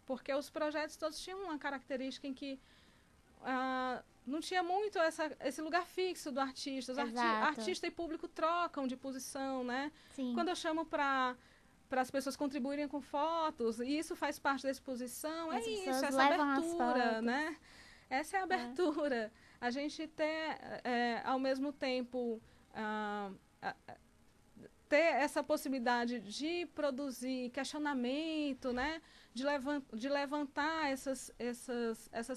porque os projetos todos tinham uma característica em que não tinha muito esse lugar fixo do artista. Artista e público trocam de posição, né? Sim. Quando eu chamo para as pessoas contribuírem com fotos, e isso faz parte da exposição, essa abertura, né? Essa é a abertura. A gente ter, ao mesmo tempo, ter essa possibilidade de produzir questionamento, né? De levantar essas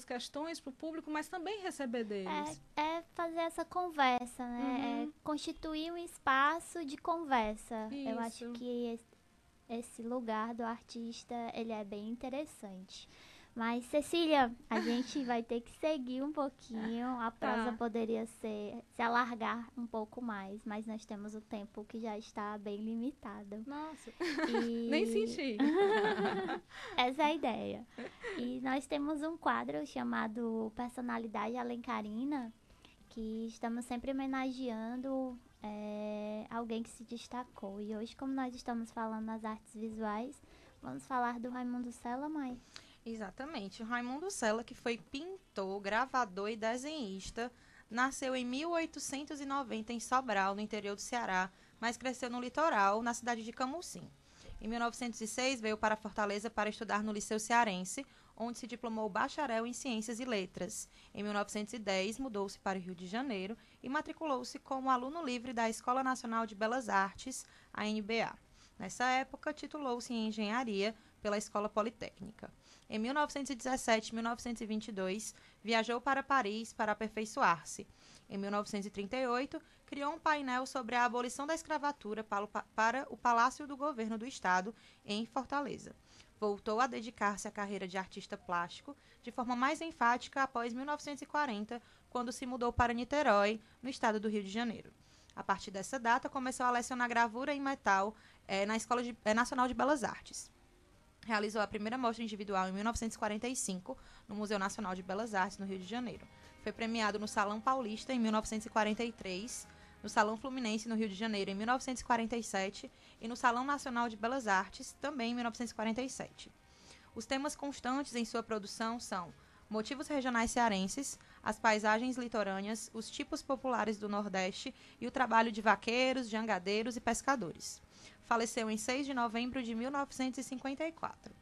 questões para o público, mas também receber deles. É fazer essa conversa, né? É constituir um espaço de conversa. Isso. Eu acho que esse lugar do artista, ele é bem interessante. Mas, Cecília, a gente vai ter que seguir um pouquinho. A prosa poderia se alargar um pouco mais, mas nós temos o tempo que já está bem limitado. Nossa, E... nem senti. Essa é a ideia. E nós temos um quadro chamado Personalidade Alencarina, que estamos sempre homenageando alguém que se destacou. E hoje, como nós estamos falando nas artes visuais, vamos falar do Raimundo Sela, Mai. Exatamente. O Raimundo Sela, que foi pintor, gravador e desenhista, nasceu em 1890 em Sobral, no interior do Ceará, mas cresceu no litoral, na cidade de Camusim. Em 1906, veio para Fortaleza para estudar no Liceu Cearense, onde se diplomou bacharel em Ciências e Letras. Em 1910, mudou-se para o Rio de Janeiro e matriculou-se como aluno livre da Escola Nacional de Belas Artes, a NBA. Nessa época, titulou-se em Engenharia pela Escola Politécnica. Em 1917 e 1922, viajou para Paris para aperfeiçoar-se. Em 1938, criou um painel sobre a abolição da escravatura para o Palácio do Governo do Estado, em Fortaleza. Voltou a dedicar-se à carreira de artista plástico de forma mais enfática após 1940, quando se mudou para Niterói, no estado do Rio de Janeiro. A partir dessa data, começou a lecionar gravura em metal na Escola Nacional de Belas Artes. Realizou a primeira mostra individual em 1945, no Museu Nacional de Belas Artes, no Rio de Janeiro. Foi premiado no Salão Paulista em 1943, no Salão Fluminense, no Rio de Janeiro, em 1947, e no Salão Nacional de Belas Artes, também em 1947. Os temas constantes em sua produção são motivos regionais cearenses, as paisagens litorâneas, os tipos populares do Nordeste e o trabalho de vaqueiros, jangadeiros e pescadores. Faleceu em 6 de novembro de 1954.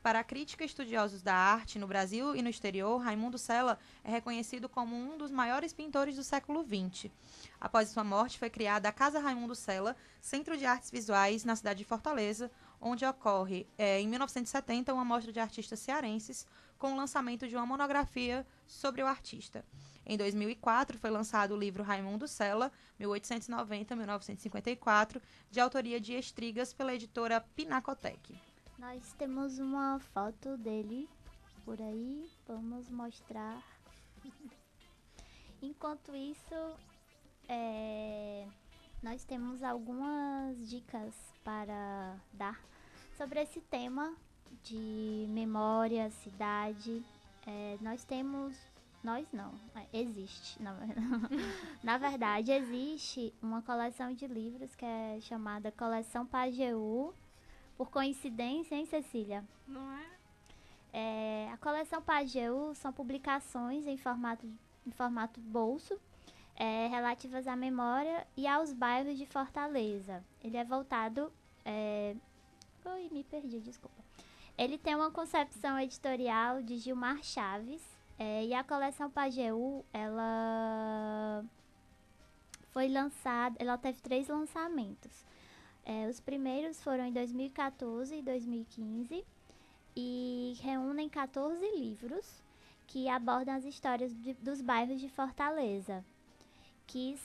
Para a crítica e estudiosos da arte no Brasil e no exterior, Raimundo Sela é reconhecido como um dos maiores pintores do século XX. Após sua morte, foi criada a Casa Raimundo Sela, Centro de Artes Visuais, na cidade de Fortaleza, onde ocorre, em 1970, uma mostra de artistas cearenses, com o lançamento de uma monografia sobre o artista. Em 2004, foi lançado o livro Raimundo Sela, 1890-1954, de autoria de Estrigas, pela editora Pinacotec. Nós temos uma foto dele por aí, vamos mostrar. Enquanto isso, nós temos algumas dicas para dar sobre esse tema de memória, cidade. Existe. Na verdade, existe uma coleção de livros que é chamada Coleção Pajeú. Por coincidência, hein, Cecília? Não é? A coleção Pajeú são publicações em formato bolso, relativas à memória e aos bairros de Fortaleza. Ele é voltado... me perdi, desculpa. Ele tem uma concepção editorial de Gilmar Chaves, e a coleção Pajeú, ela foi lançada, ela teve 3 lançamentos. Os primeiros foram em 2014 e 2015 e reúnem 14 livros que abordam as histórias dos bairros de Fortaleza, que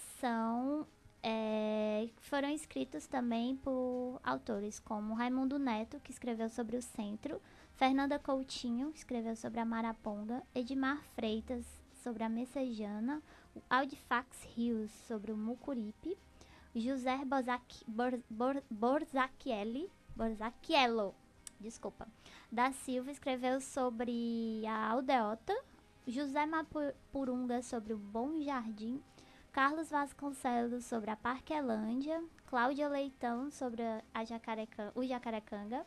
foram escritos também por autores como Raimundo Neto, que escreveu sobre o Centro, Fernanda Coutinho, que escreveu sobre a Maraponga, Edmar Freitas, sobre a Messejana, o Audifax Rios, sobre o Mucuripe, José Borzacchiello da Silva escreveu sobre a Aldeota, José Mapurunga sobre o Bom Jardim, Carlos Vasconcelos sobre a Parquelândia, Cláudia Leitão sobre o Jacarecanga,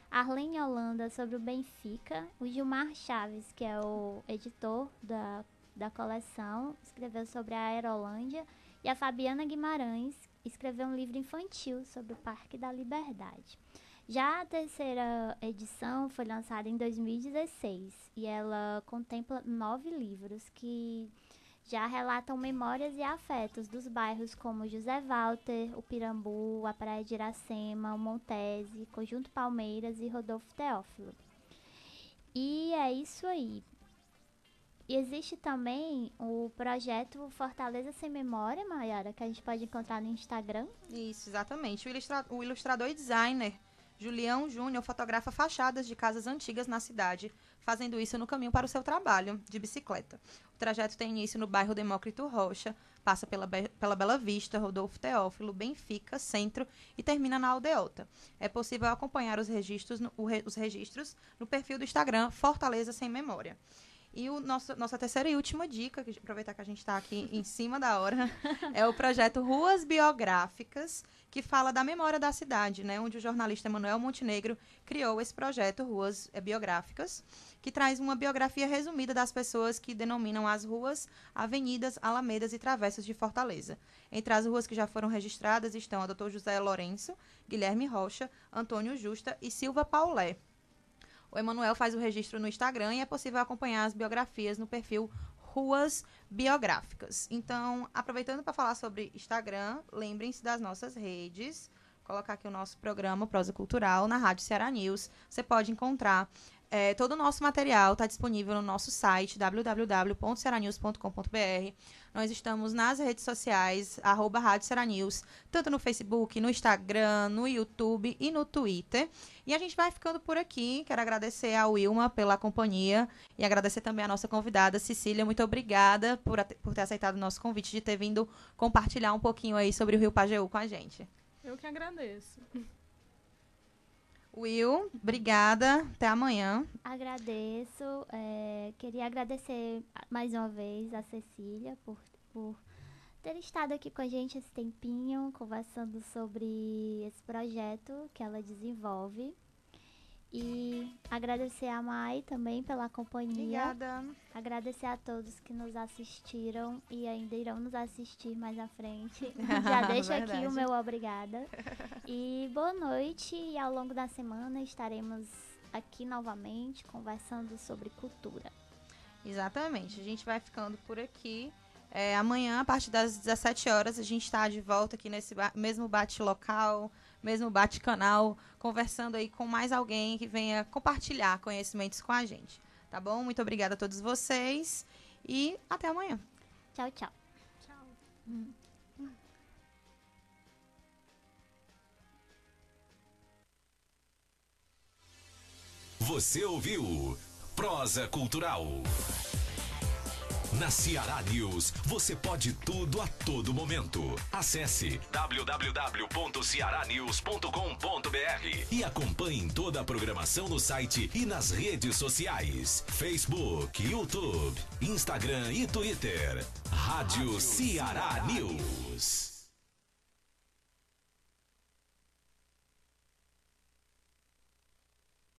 Arlene Holanda sobre o Benfica, o Gilmar Chaves, que é o editor da coleção, escreveu sobre a Aerolândia, e a Fabiana Guimarães escreveu um livro infantil sobre o Parque da Liberdade. Já a terceira edição foi lançada em 2016 e ela contempla 9 livros que já relatam memórias e afetos dos bairros como José Walter, o Pirambu, a Praia de Iracema, o Montese, Conjunto Palmeiras e Rodolfo Teófilo. E é isso aí. E existe também o projeto Fortaleza Sem Memória, Mayara, que a gente pode encontrar no Instagram. Isso, exatamente. O ilustrador e designer Julião Júnior fotografa fachadas de casas antigas na cidade, fazendo isso no caminho para o seu trabalho de bicicleta. O trajeto tem início no bairro Demócrito Rocha, passa pela Bela Vista, Rodolfo Teófilo, Benfica, Centro e termina na Aldeota. É possível acompanhar os registros no perfil do Instagram Fortaleza Sem Memória. E nossa terceira e última dica, que aproveitar que a gente está aqui em cima da hora, é o projeto Ruas Biográficas, que fala da memória da cidade, né? Onde o jornalista Emanuel Montenegro criou esse projeto Ruas Biográficas, que traz uma biografia resumida das pessoas que denominam as ruas, avenidas, alamedas e travessas de Fortaleza. Entre as ruas que já foram registradas estão a Dr. José Lourenço, Guilherme Rocha, Antônio Justa e Silva Paulé. O Emanuel faz o registro no Instagram e é possível acompanhar as biografias no perfil Ruas Biográficas. Então, aproveitando para falar sobre Instagram, lembrem-se das nossas redes. Colocar aqui o nosso programa Prosa Cultural na Rádio Ceará News. Você pode encontrar todo o nosso material, está disponível no nosso site www.cearanews.com.br. Nós estamos nas redes sociais, @Rádio Ceará News, tanto no Facebook, no Instagram, no YouTube e no Twitter. E a gente vai ficando por aqui. Quero agradecer ao Wilma pela companhia e agradecer também a nossa convidada, Cecília. Muito obrigada por ter aceitado o nosso convite, de ter vindo compartilhar um pouquinho aí sobre o Rio Pajeú com a gente. Eu que agradeço. Will, obrigada. Até amanhã. Agradeço. Queria agradecer mais uma vez a Cecília por ter estado aqui com a gente esse tempinho, conversando sobre esse projeto que ela desenvolve. E agradecer a Mai também pela companhia. Obrigada. Agradecer a todos que nos assistiram e ainda irão nos assistir mais à frente. Já deixo aqui o meu obrigada. E boa noite. E ao longo da semana estaremos aqui novamente conversando sobre cultura. Exatamente. A gente vai ficando por aqui. Amanhã, a partir das 17 horas, a gente está de volta aqui nesse mesmo bate-local, mesmo bate-canal, conversando aí com mais alguém que venha compartilhar conhecimentos com a gente. Tá bom? Muito obrigada a todos vocês e até amanhã. Tchau, tchau. Tchau. Você ouviu Prosa Cultural. Na Ceará News, você pode tudo a todo momento. Acesse www.cearanews.com.br e acompanhe toda a programação no site e nas redes sociais: Facebook, YouTube, Instagram e Twitter. Rádio Ceará News.